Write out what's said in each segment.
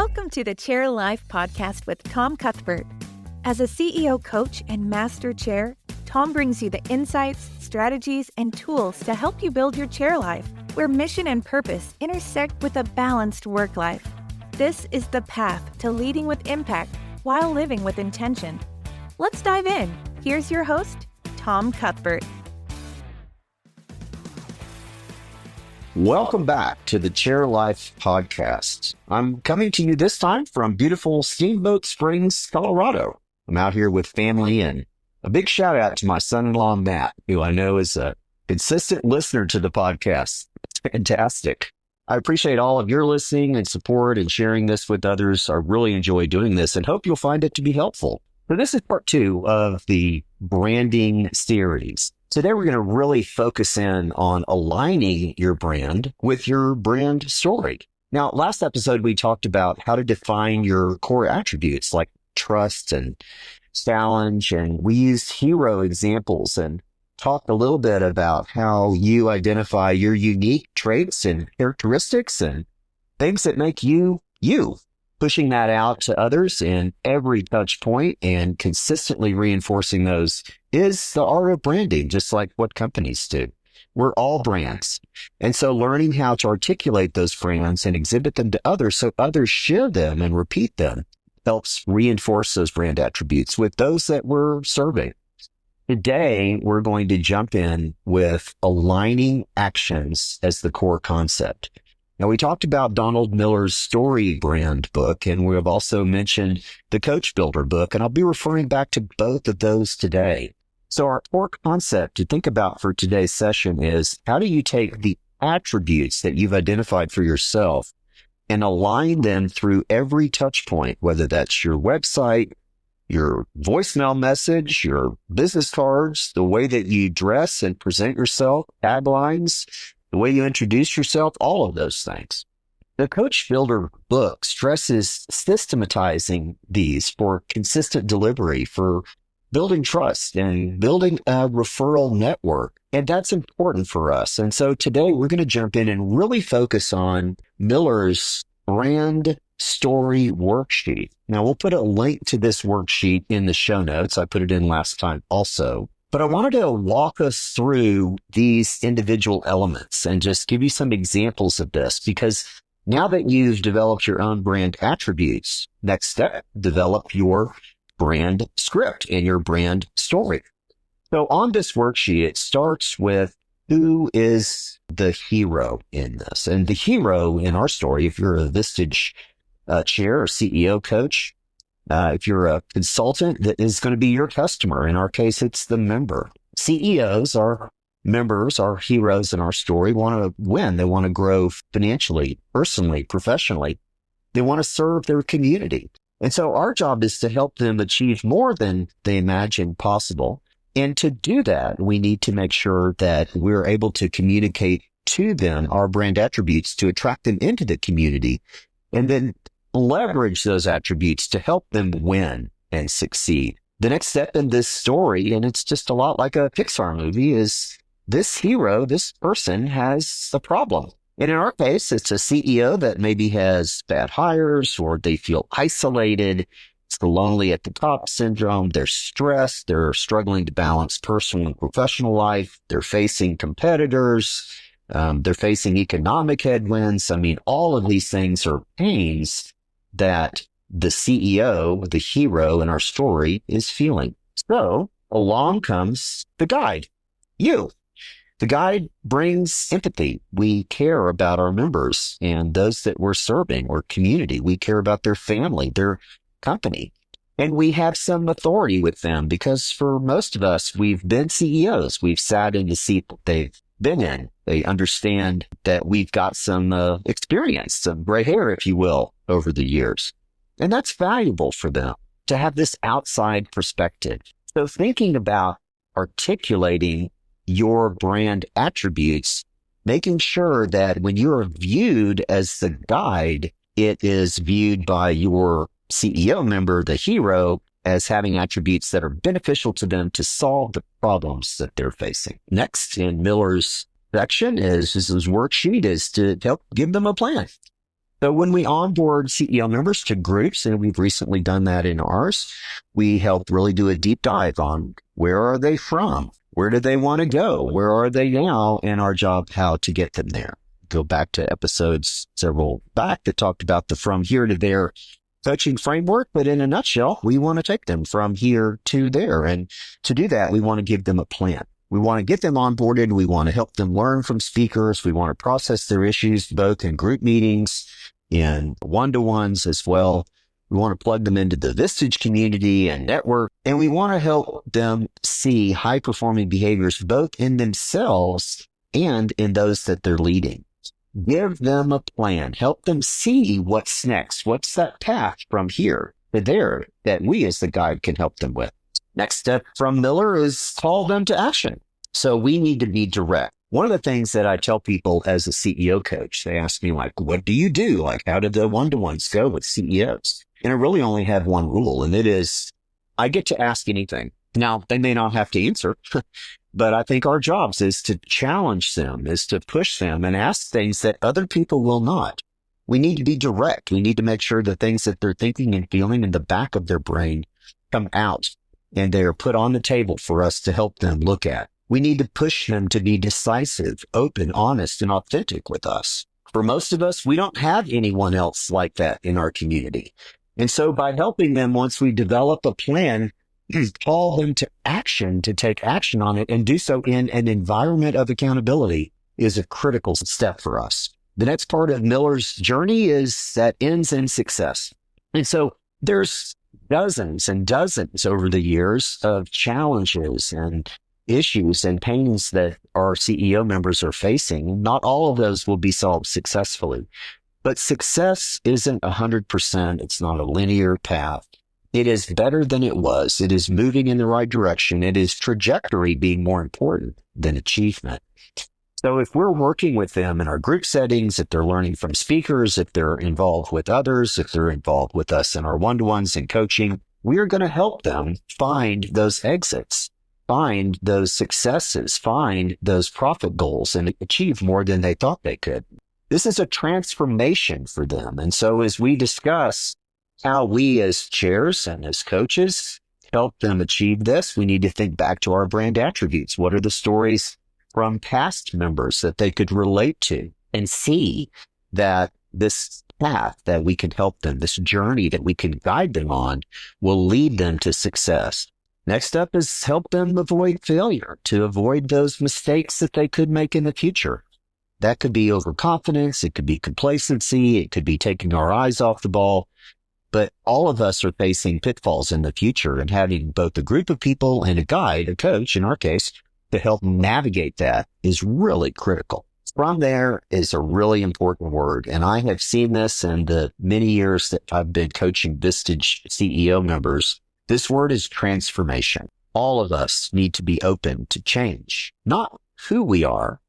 Welcome to the Chair Life podcast with Tom Cuthbert. As a CEO coach and master chair, Tom brings you the insights, strategies, and tools to help you build your chair life, where mission and purpose intersect with a balanced work life. This is the path to leading with impact while living with intention. Let's dive in. Here's your host, Tom Cuthbert. Welcome back to the Chair Life podcast. I'm coming to you this time from beautiful Steamboat Springs, Colorado. I'm out here with family, and a big shout out to my son-in-law, Matt, who I know is a consistent listener to the podcast. It's fantastic. I appreciate all of your listening and support and sharing this with others. I really enjoy doing this and hope you'll find it to be helpful. So this is part 2 of the branding series. Today, we're going to really focus in on aligning your brand with your brand story. Now, last episode, we talked about how to define your core attributes like trust and challenge, and we used hero examples and talked a little bit about how you identify your unique traits and characteristics and things that make you, you. Pushing that out to others in every touch point and consistently reinforcing those is the art of branding, just like what companies do. We're all brands. And so learning how to articulate those brands and exhibit them to others so others share them and repeat them helps reinforce those brand attributes with those that we're serving. Today, we're going to jump in with aligning actions as the core concept. Now, we talked about Donald Miller's StoryBrand book, and we have also mentioned the Coach Builder book, and I'll be referring back to both of those today. So our core concept to think about for today's session is, how do you take the attributes that you've identified for yourself and align them through every touch point, whether that's your website, your voicemail message, your business cards, the way that you dress and present yourself, taglines, the way you introduce yourself, all of those things. The Coach Builder book stresses systematizing these for consistent delivery, for building trust and building a referral network. And that's important for us. And so today we're going to jump in and really focus on Miller's brand story worksheet. Now we'll put a link to this worksheet in the show notes. I put it in last time also. But I wanted to walk us through these individual elements and just give you some examples of this, because now that you've developed your own brand attributes, next step, develop your brand script and your brand story. So on this worksheet, it starts with who is the hero in this. And the hero in our story, if you're a Vistage chair or CEO coach, if you're a consultant, that is going to be your customer. In our case, it's the member. CEOs are members, are heroes in our story, want to win. They want to grow financially, personally, professionally. They want to serve their community. And so our job is to help them achieve more than they imagine possible. And to do that, we need to make sure that we're able to communicate to them our brand attributes to attract them into the community, and then leverage those attributes to help them win and succeed. The next step in this story, and it's just a lot like a Pixar movie, is this hero, this person has a problem. And in our case, it's a CEO that maybe has bad hires, or they feel isolated. It's the lonely at the top syndrome. They're stressed. They're struggling to balance personal and professional life. They're facing competitors. They're facing economic headwinds. I mean, all of these things are pains that the CEO, the hero in our story, is feeling. So along comes the guide, you. The guide brings empathy. We care about our members and those that we're serving, or community. We care about their family, their company. And we have some authority with them, because for most of us, we've been CEOs. We've sat in the seat that they've been in. They understand that we've got some experience, some gray hair, if you will, over the years. And that's valuable for them to have this outside perspective. So thinking about articulating your brand attributes, making sure that when you're viewed as the guide, it is viewed by your CEO member, the hero, as having attributes that are beneficial to them to solve the problems that they're facing. Next in Miller's section is his worksheet is to help give them a plan. So when we onboard CEO members to groups, and we've recently done that in ours, we help really do a deep dive on where are they from? Where do they want to go? Where are they now? And our job, how to get them there. Go back to episodes several back that talked about the from here to there coaching framework. But in a nutshell, we want to take them from here to there. And to do that, we want to give them a plan. We want to get them onboarded. We want to help them learn from speakers. We want to process their issues, both in group meetings, in one-to-ones as well. We want to plug them into the Vistage community and network, and we want to help them see high-performing behaviors both in themselves and in those that they're leading. Give them a plan. Help them see what's next. What's that path from here to there that we as the guide can help them with. Next step from Miller is call them to action. So we need to be direct. One of the things that I tell people as a CEO coach, they ask me like, what do you do? Like, how did the one-to-ones go with CEOs? And I really only have one rule, and it is I get to ask anything. Now, they may not have to answer, but I think our jobs is to challenge them, is to push them and ask things that other people will not. We need to be direct. We need to make sure the things that they're thinking and feeling in the back of their brain come out and they are put on the table for us to help them look at. We need to push them to be decisive, open, honest, and authentic with us. For most of us, we don't have anyone else like that in our community. And so by helping them, once we develop a plan, call them to action, to take action on it and do so in an environment of accountability is a critical step for us. The next part of Miller's journey is that ends in success. And so there's dozens and dozens over the years of challenges and issues and pains that our CEO members are facing. Not all of those will be solved successfully, but success isn't 100%. It's not a linear path. It is better than it was. It is moving in the right direction. It is trajectory being more important than achievement. So if we're working with them in our group settings, if they're learning from speakers, if they're involved with others, if they're involved with us in our one-to-ones and coaching, we are going to help them find those exits, find those successes, find those profit goals, and achieve more than they thought they could. This is a transformation for them. And so as we discuss how we as chairs and as coaches help them achieve this, we need to think back to our brand attributes. What are the stories from past members that they could relate to and see that this path that we can help them, this journey that we can guide them on, will lead them to success. Next up is help them avoid failure, to avoid those mistakes that they could make in the future. That could be overconfidence, it could be complacency, it could be taking our eyes off the ball. But all of us are facing pitfalls in the future, and having both a group of people and a guide, a coach in our case, to help navigate that is really critical. From there is a really important word. And I have seen this in the many years that I've been coaching Vistage CEO members. This word is transformation. All of us need to be open to change, not who we are,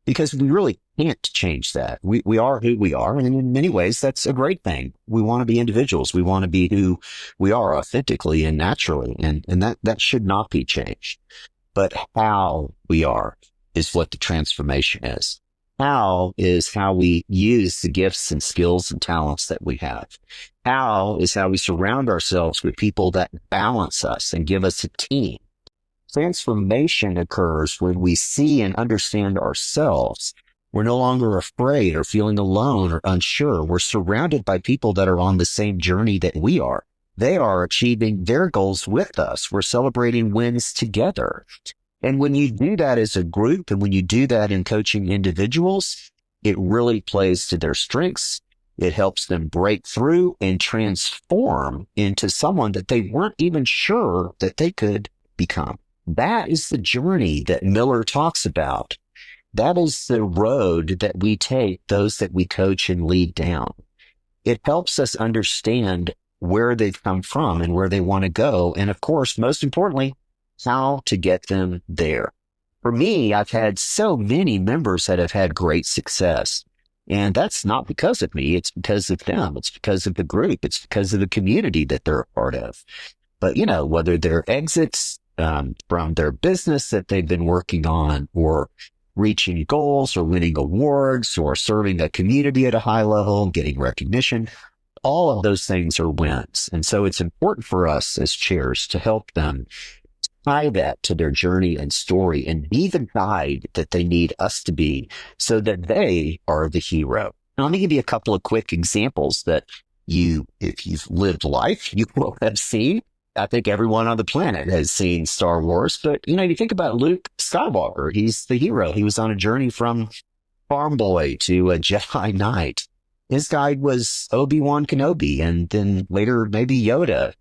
because we really can't change that. We are who we are. And in many ways, that's a great thing. We want to be individuals. We want to be who we are authentically and naturally. And that should not be changed. But how we are is what the transformation is. How is how we use the gifts and skills and talents that we have. How is how we surround ourselves with people that balance us and give us a team. Transformation occurs when we see and understand ourselves. We're no longer afraid or feeling alone or unsure. We're surrounded by people that are on the same journey that we are. They are achieving their goals with us. We're celebrating wins together. And when you do that as a group, and when you do that in coaching individuals, it really plays to their strengths. It helps them break through and transform into someone that they weren't even sure that they could become. That is the journey that Miller talks about. That is the road that we take, those that we coach and lead down. It helps us understand where they've come from and where they want to go. And of course, most importantly, how to get them there. For me, I've had so many members that have had great success. And that's not because of me. It's because of them. It's because of the group. It's because of the community that they're a part of. But, whether they're exits from their business that they've been working on, or reaching goals or winning awards or serving a community at a high level, getting recognition. All of those things are wins. And so it's important for us as chairs to help them tie that to their journey and story and be the guide that they need us to be so that they are the hero. Now, let me give you a couple of quick examples that if you've lived life, you will have seen. I think everyone on the planet has seen Star Wars, but you think about Luke Skywalker. He's the hero. He was on a journey from farm boy to a Jedi Knight. His guide was Obi-Wan Kenobi and then later maybe Yoda.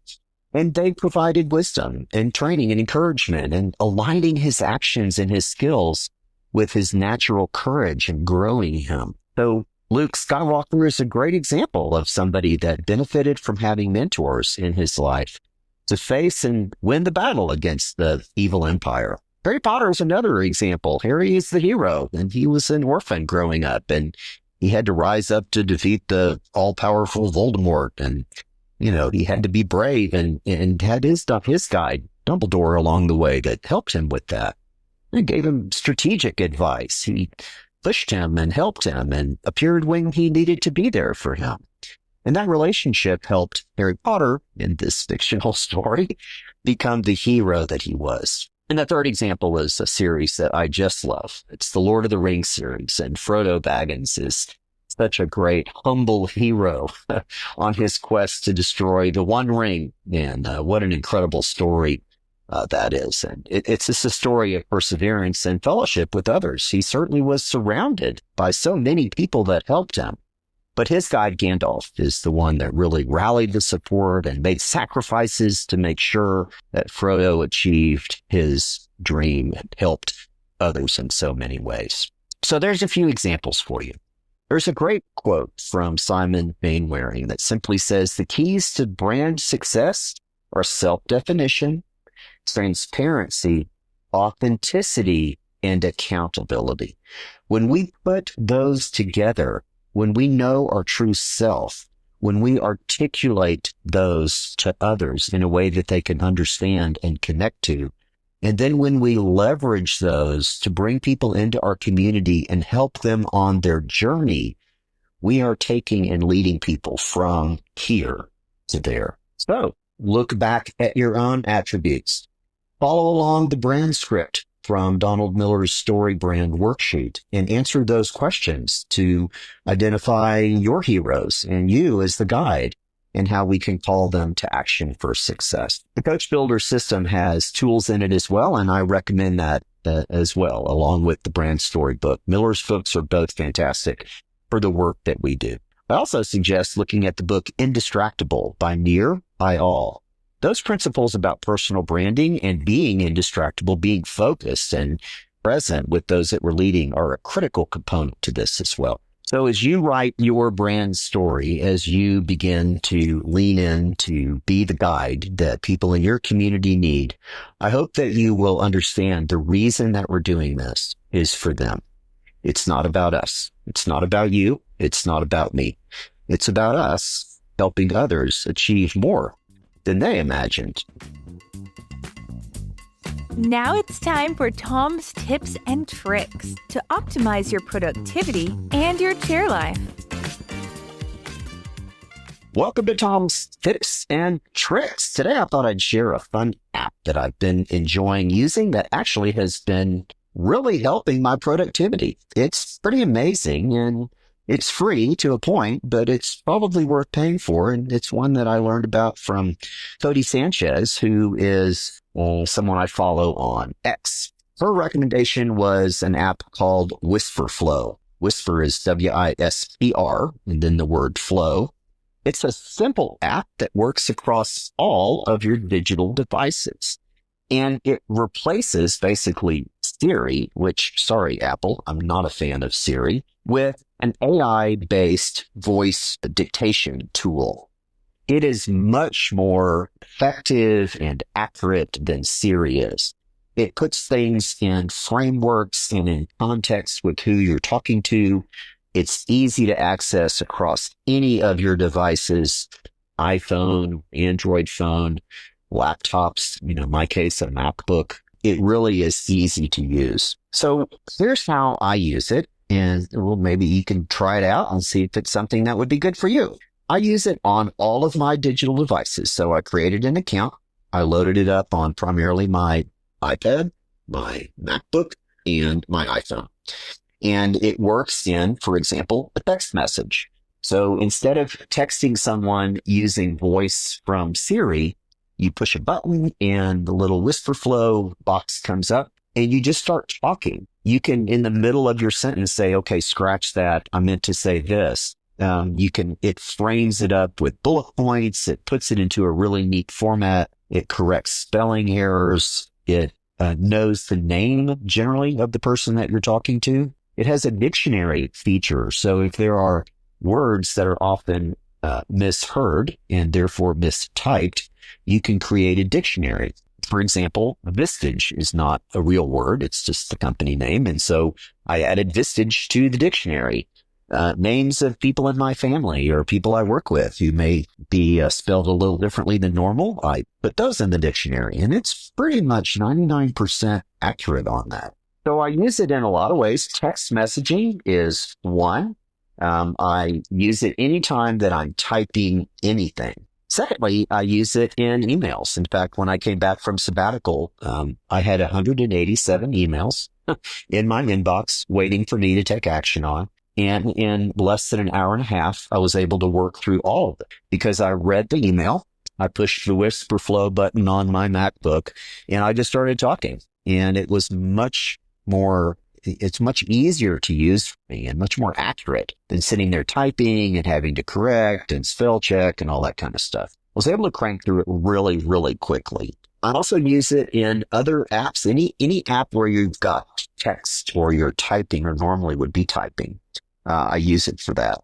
And they provided wisdom and training and encouragement and aligning his actions and his skills with his natural courage and growing him. So Luke Skywalker is a great example of somebody that benefited from having mentors in his life to face and win the battle against the evil empire. Harry Potter is another example. Harry is the hero, and he was an orphan growing up, and he had to rise up to defeat the all-powerful Voldemort, and he had to be brave and had his guide, Dumbledore, along the way that helped him with that and gave him strategic advice. He pushed him and helped him and appeared when he needed to be there for him. And that relationship helped Harry Potter, in this fictional story, become the hero that he was. And the third example is a series that I just love. It's the Lord of the Rings series, and Frodo Baggins is such a great, humble hero on his quest to destroy the One Ring. And what an incredible story that is. And it's just a story of perseverance and fellowship with others. He certainly was surrounded by so many people that helped him. But his guide, Gandalf, is the one that really rallied the support and made sacrifices to make sure that Frodo achieved his dream and helped others in so many ways. So there's a few examples for you. There's a great quote from Simon Mainwaring that simply says, "The keys to brand success are self-definition, transparency, authenticity, and accountability." When we put those together, when we know our true self, when we articulate those to others in a way that they can understand and connect to, and then when we leverage those to bring people into our community and help them on their journey, we are taking and leading people from here to there. So look back at your own attributes. Follow along the brand script from Donald Miller's StoryBrand worksheet and answer those questions to identify your heroes and you as the guide and how we can call them to action for success. The Coach Builder system has tools in it as well, and I recommend that as well, along with the brand storybook. Miller's books are both fantastic for the work that we do. I also suggest looking at the book Indistractable by Nir Eyal. Those principles about personal branding and being indistractable, being focused and present with those that we're leading are a critical component to this as well. So as you write your brand story, as you begin to lean in to be the guide that people in your community need, I hope that you will understand the reason that we're doing this is for them. It's not about us. It's not about you. It's not about me. It's about us helping others achieve more than they imagined. Now it's time for Tom's tips and tricks to optimize your productivity and your chair life. Welcome to Tom's tips and tricks. Today I thought I'd share a fun app that I've been enjoying using that actually has been really helping my productivity. It's pretty amazing and it's free to a point, but it's probably worth paying for. And it's one that I learned about from Cody Sanchez, who is someone I follow on X. Her recommendation was an app called Wispr Flow. Wispr is W-I-S-P-R, and then the word flow. It's a simple app that works across all of your digital devices. And it replaces basically Siri, which, sorry, Apple, I'm not a fan of Siri, with an AI-based voice dictation tool. It is much more effective and accurate than Siri is. It puts things in frameworks and in context with who you're talking to. It's easy to access across any of your devices, iPhone, Android phone, laptops, in my case, a MacBook. it really is easy to use. So here's how I use it. And well, maybe you can try it out and see if it's something that would be good for you. I use it on all of my digital devices. So I created an account. I loaded it up on primarily my iPad, my MacBook, and my iPhone. And it works in, for example, a text message. So instead of texting someone using voice from Siri, you push a button and the little Wispr Flow box comes up and you just start talking. You can, in the middle of your sentence, say, okay, scratch that. I meant to say this. It frames it up with bullet points. It puts it into a really neat format. It corrects spelling errors. It knows the name generally of the person that you're talking to. It has a dictionary feature. So if there are words that are often misheard and therefore mistyped, you can create a dictionary. For example, Vistage is not a real word. It's just the company name. And so I added Vistage to the dictionary. Names of people in my family or people I work with who may be spelled a little differently than normal, I put those in the dictionary. And it's pretty much 99% accurate on that. So I use it in a lot of ways. Text messaging is one. I use it anytime that I'm typing anything. Secondly, I use it in emails. In fact, when I came back from sabbatical, I had 187 emails in my inbox waiting for me to take action on. And in less than an hour and a half, I was able to work through all of it because I read the email. I pushed the Wispr Flow button on my MacBook and I just started talking. And it was it's much easier to use for me and much more accurate than sitting there typing and having to correct and spell check and all that kind of stuff. I was able to crank through it really, really quickly. I also use it in other apps, any app where you've got text or you're typing or normally would be typing. I use it for that.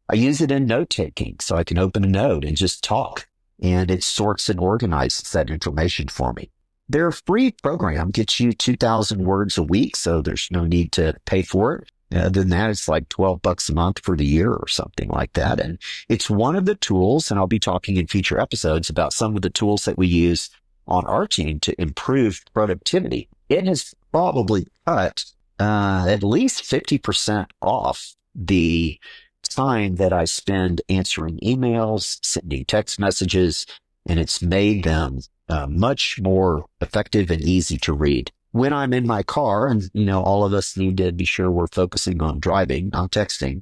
I use it in note taking, so I can open a note and just talk, and it sorts and organizes that information for me. Their free program gets you 2,000 words a week, so there's no need to pay for it. Other than that, it's like $12 a month for the year or something like that. And it's one of the tools, and I'll be talking in future episodes about some of the tools that we use on our team to improve productivity. It has probably cut at least 50% off the time that I spend answering emails, sending text messages, and it's made them much more effective and easy to read. When I'm in my car, and all of us need to be sure we're focusing on driving, not texting,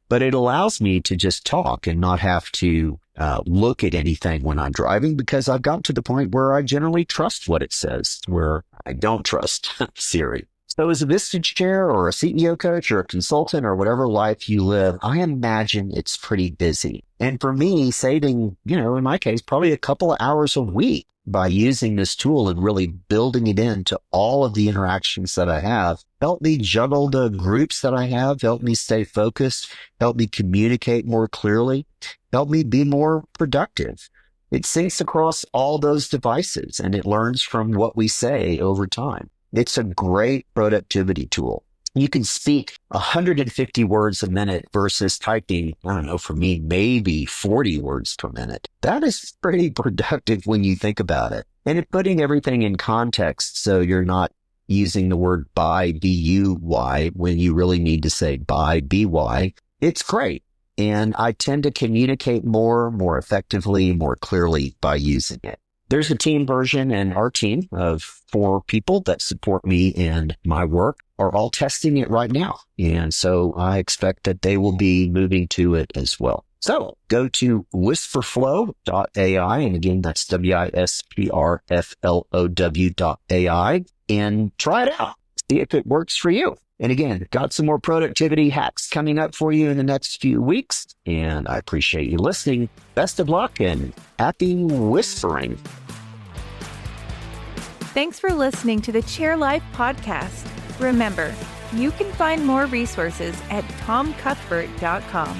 but it allows me to just talk and not have to look at anything when I'm driving because I've gotten to the point where I generally trust what it says, where I don't trust Siri. So as a Vistage chair or a CEO coach or a consultant or whatever life you live, I imagine it's pretty busy. And for me, saving, in my case, probably a couple of hours a week by using this tool and really building it into all of the interactions that I have, help me juggle the groups that I have, help me stay focused, help me communicate more clearly, help me be more productive. It syncs across all those devices and it learns from what we say over time. It's a great productivity tool. You can speak 150 words a minute versus typing, for me, maybe 40 words per minute. That is pretty productive when you think about it. And it's putting everything in context so you're not using the word buy, B-U-Y, when you really need to say buy, B-Y. It's great. And I tend to communicate more effectively, more clearly by using it. There's a team version, and our team of 4 people that support me and my work are all testing it right now. And so I expect that they will be moving to it as well. So go to wisprflow.ai. And again, that's WISPRFLOW.ai and try it out. See if it works for you. And again, got some more productivity hacks coming up for you in the next few weeks. And I appreciate you listening. Best of luck and happy whispering. Thanks for listening to the Chair Life podcast. Remember, you can find more resources at tomcuthbert.com.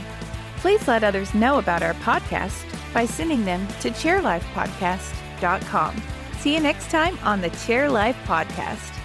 Please let others know about our podcast by sending them to chairlifepodcast.com. See you next time on the Chair Life podcast.